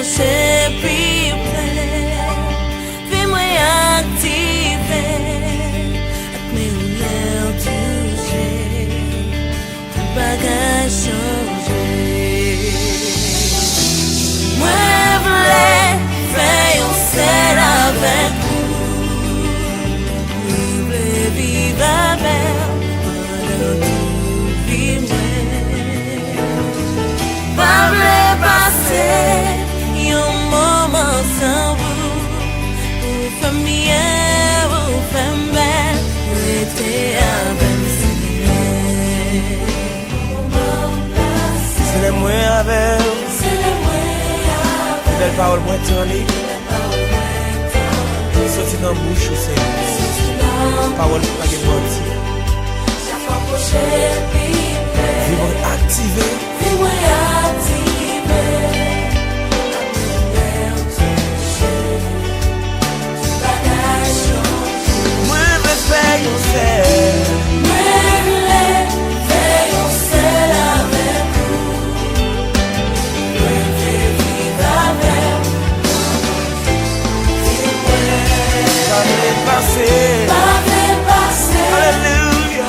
rapprocher plus près. Fais-moi activer, mais où l'air toucher, tout bagage changer. Moi voulais faire un seul avec vous. Moi voulais vivre avec pendant tout vivre. Pas voulais passer un moment sans vous. Vous famille, vous famille, vous étiez avec. C'est le moins avec. Belle parole moins tournée. Sorti dans la bouche ou c'est parole pas de mentir. Vivre activé. Moi je vais faire un seul. Alléluia.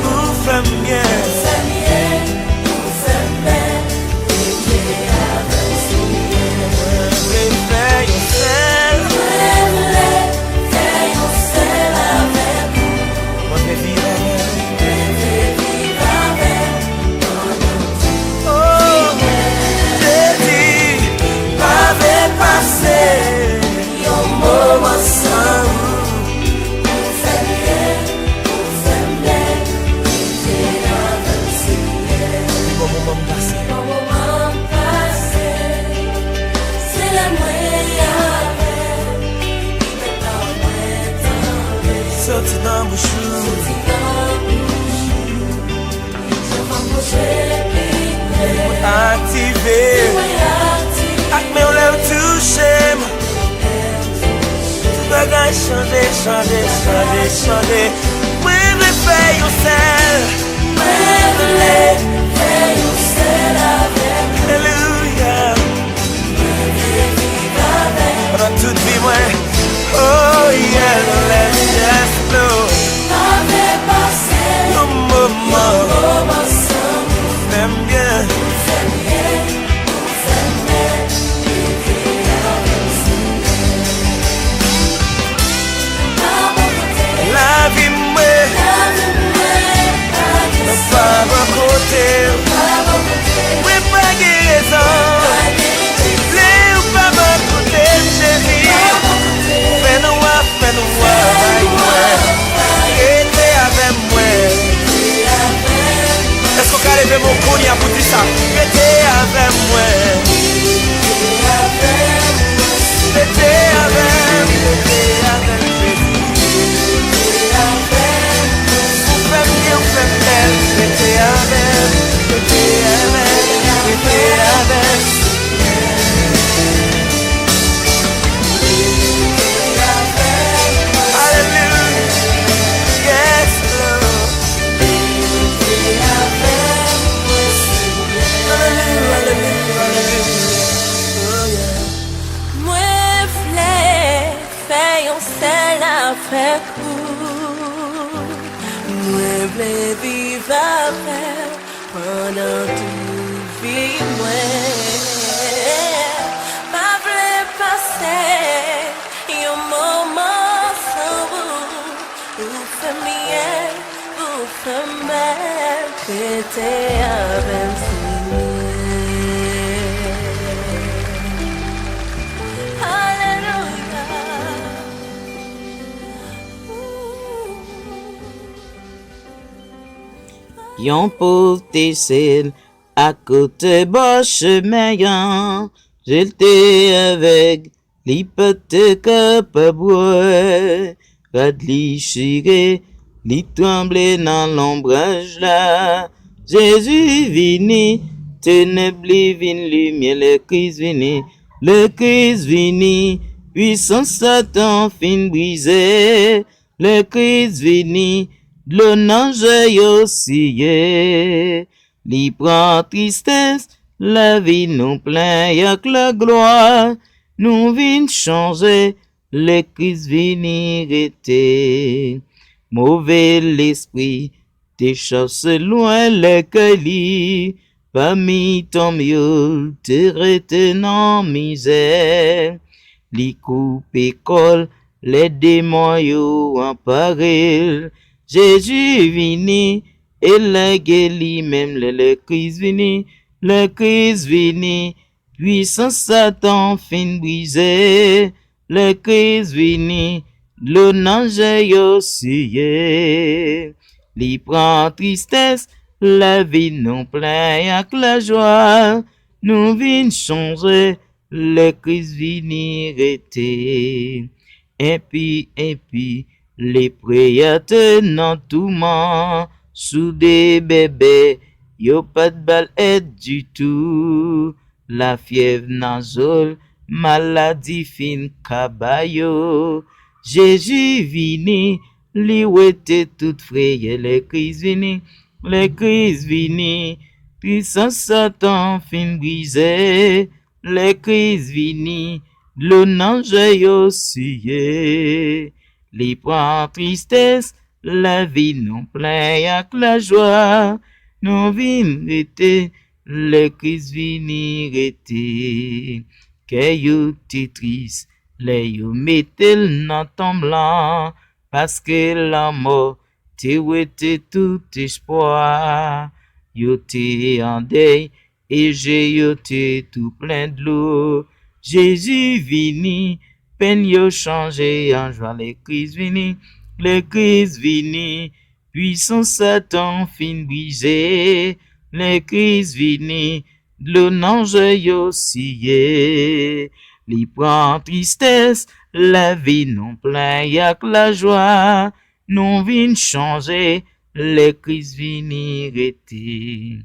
Vous faites bien. Sorti dans bouche. Activé. Ak mais on l'a touché. Tout bagage changer. Moi je vais faire un seul. Alléluia. Pendant toute vie moi. Oh yeah, let's just flow. Un moment. Fais-moi bien. La vie moi. Pas mon côté. Oui, pas guérison. Les ou pas mon côté, chérie. Fais-nous voir, restez avec moi. Est-ce qu'on peut lever mon cou, pour dire ça? Restez avec moi. Restez avec moi. Vous faites bien, vous faites belle. Restez avec. Avec vous, moi voulais vivre avec pendant tout vie moi. Pas voulais passer un moment sans vous. Vous famille, vous famille, j'étais avec vous. Yon pauvre t'essayent à côté bas chemin, j'étais avec l'hypothèque pas boire, radli chiré, li tremblé dans l'ombrage là. Jésus vini, ténèbres vin lumière, le Christ vini, puissance Satan fin brisé, le Christ vini. Le nange yo siye, li prend tristesse, la vie nous plein yak la gloire, nous vin changer, le Christ vini rete. Mauvais l'esprit, te chasse loin le cali, parmi ton mieux, te retenant misère. Li coupe col, les démons yo en parel. Jésus vini, et la guéli même le Christ vini, le Christ vini, puissant Satan fin brisé, le Christ vini, l'ange yo suye. Li prend tristesse, la vie non plein avec la joie, nous vin changer, le Christ vini rete. Et puis, les prières tenant tout monde, sous des bébés, yo pas de balle aide du tout. La fièvre nasole, maladie fin cabayo. Jésus vini, li wete tout frayé, le Christ vini, le Christ vini, puissant Satan fin brisé, le Christ vini, l'ange yo suye. Li prend tristesse, la vie non plein avec la joie, non vin rete, le Christ vini rete. Que yo te triste, le yo metel nan ton blanc, parce que la mort te wete tout espoir. Yo te en deuil, et yo te tout plein de l'eau. Jésus vini, peine yo changé en joie, le Christ vini, puissant Satan fin brisé, le Christ vini, l'ange yo siye. Li prend tristesse, la vie non plein yak la joie, non vin changer, le Christ vini rete.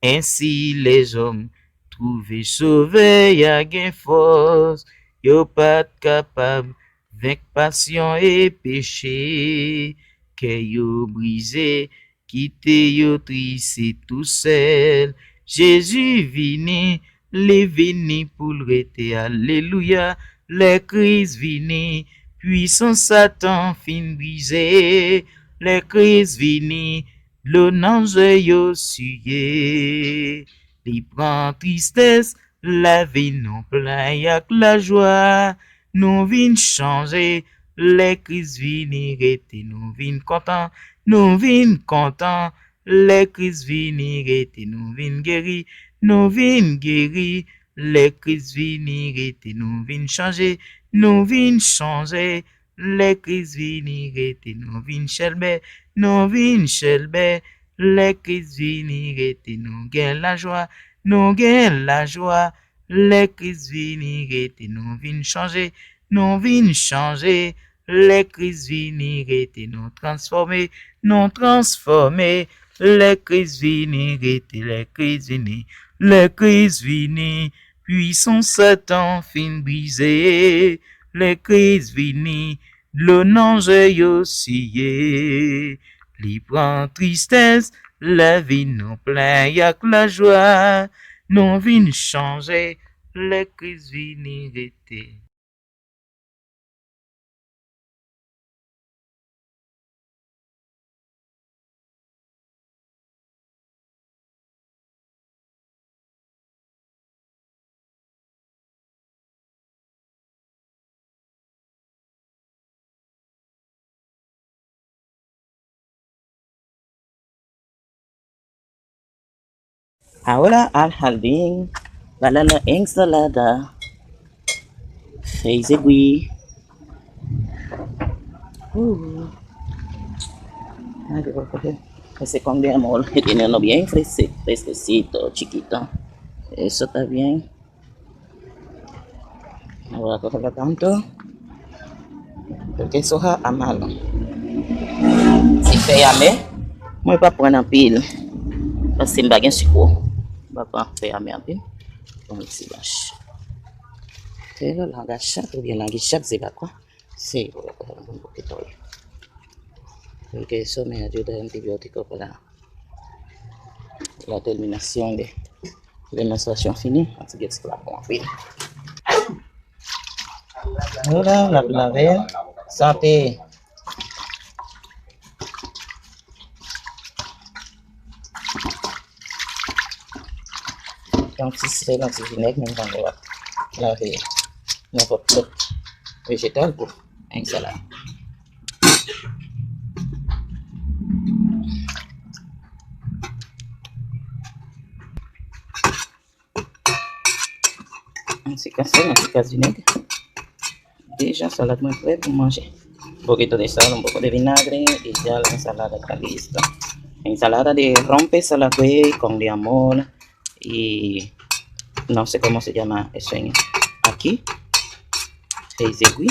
Ainsi les hommes trouvé sauvé y'a gain force, yo pas capable avec passion et péché, que yo brisé, quitte yo triste tout seul. Jésus vini, les vini pour le rete, alléluia, le Christ vini, puissant Satan fin brisé, le Christ vini, l'ange yo suye. Li prend tristesse, la vie non plein yak la joie, nous vin changer, le Christ vini rete, nous vin content, le Christ vini rete, nous vin guéri, le Christ vini rete, nous vin changer, le Christ vini rete, nous vin chelbe, le Christ vini rete, nous gain la joie, le Christ vini rete, nous vin changer, le Christ vini rete, nous transformer, le Christ vini rete, le Christ vini, puissant Satan fin brisé, le Christ vini, l'ange yo siye. Li prend tristesse, la vie non plein yak la joie, non vin changer, le Christ vini rete. Ahora al jardín, para la ensalada. Segui. Ay, voy a coger ese con de amor que tiene uno bien fresquecito, chiquito. Eso está bien. No voy a cogerlo tanto, porque eso es a malo. Si feyame, voy a poner pile. Parce que je ne sais pas pas faire un peu. Donc, c'est vache. C'est le langage ou bien langage chaque, c'est pas quoi. C'est pour un peu de temps. Donc, ça m'a aidé d'antibiotiques pour la termination Démonstration finie. On se get ce que la bon fait. Voilà, la laver. Santé. Donc, si c'est l'anti-vinaigre, même on va laver n'importe quel végétal pour une salade. Así que hacer un vinaigre. Ya salad muy prêt pour manger. Un poquito de sal, un poco de vinagre y ya la ensalada está lista. Ensalada de rompe salagüey con limón y no sé cómo se llama eso en aquí. Feizegui.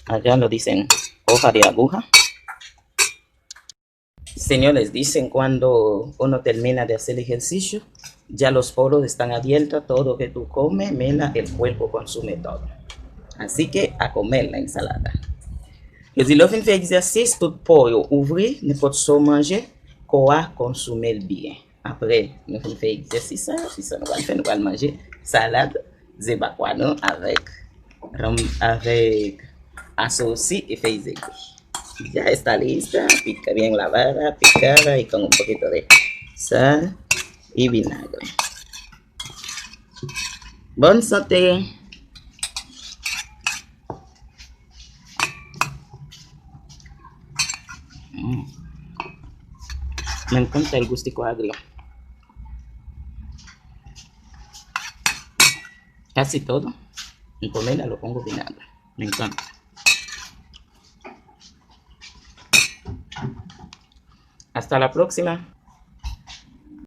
Allá lo dicen hoja de aguja. Señores, dicen cuando uno termina de hacer ejercicio, ya los poros están abiertos, todo lo que tú comes, mela, el cuerpo consume todo. Así que a comer la ensalada. Et si l'on fait exercice, tout pour ouvrir, ne peut pas manger, quoi consommer bien. Après, nous faisons exercice, si ça nous va faire, nous allons manger salade, zébaquano avec asociación y feizeque. Ya está lista, pica bien lavada, picada y con un poquito de sal y vinagre. Bonne santé. Me encanta el gustico agrio. Casi todo. En comida lo pongo vinagre. Me encanta. Hasta la próxima.